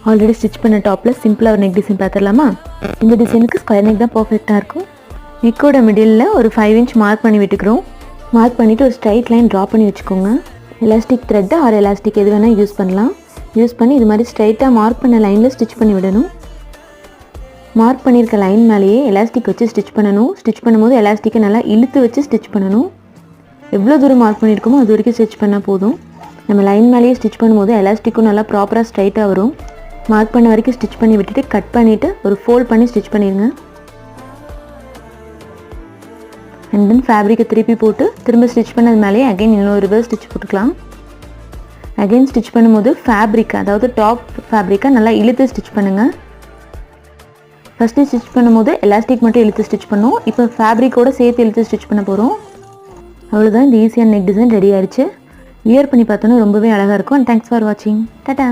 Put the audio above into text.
Already stitch பண்ண டாப்பில் சிம்பிளாக ஒரு நெக் டிசைன் பார்த்துடலாமா? இந்த டிசைனுக்கு ஸ்கொயர் நெக் தான் பர்ஃபெக்டாக இருக்கும். நெக்கோட மிடில் ஒரு 5 இன்ச் மார்க் பண்ணி விட்டுக்கிறோம். மார்க் பண்ணிவிட்டு ஒரு ஸ்ட்ரைட் லைன் ட்ரா பண்ணி வச்சுக்கோங்க. எலாஸ்டிக் த்ரெட்டு ஆர் எலாஸ்டிக் எது வேணால் யூஸ் பண்ணலாம். யூஸ் பண்ணி இது மாதிரி ஸ்ட்ரைட்டாக மார்க் பண்ண லைனில் ஸ்டிச் பண்ணி விடணும். மார்க் பண்ணியிருக்க லைன் மேலேயே எலாஸ்டிக் வச்சு ஸ்டிச் பண்ணணும். ஸ்டிச் பண்ணும்போது எலாஸ்டிக்கை நல்லா இழுத்து வச்சு ஸ்டிச் பண்ணணும். எவ்வளோ தூரம் மார்க் பண்ணியிருக்கோமோ அது வரைக்கும் ஸ்டிச் பண்ணால் போதும். நம்ம லைன் மேலேயே ஸ்டிச் பண்ணும்போது எலாஸ்டிக்கும் நல்லா ப்ராப்பராக ஸ்ட்ரைட்டாக வரும். மார்க் பண்ண வரைக்கும் ஸ்டிச் பண்ணி விட்டுட்டு கட் பண்ணிவிட்டு ஒரு ஃபோல்ட் பண்ணி ஸ்டிச் பண்ணிடுங்க. அண்ட் தென் ஃபேப்ரிக்கை திருப்பி போட்டு திரும்ப ஸ்டிச் பண்ணது மேலேயே அகைன் இன்னொரு ரிவர்ஸ் ஸ்டிச் போட்டுக்கலாம். அகைன் ஸ்டிச் பண்ணும்போது ஃபேப்ரிக், அதாவது டாப் ஃபேப்ரிக்கை நல்லா இழுத்து ஸ்டிச் பண்ணுங்கள். ஃபஸ்ட்டு ஸ்டிச் பண்ணும்போது எலாஸ்டிக் மட்டும் இழுத்து ஸ்டிச் பண்ணோம். இப்போ ஃபேப்ரிக்கோடு சேர்த்து இழுத்து ஸ்டிச் பண்ண போகிறோம். அவ்வளோதான், இந்த ஈஸியான நெக் டிசைன் ரெடி ஆயிடுச்சு. வியர் பண்ணி பார்த்தோன்னா ரொம்பவே அழகாக இருக்கும். அண்ட் தேங்க்ஸ் ஃபார் வாட்சிங். டாடா.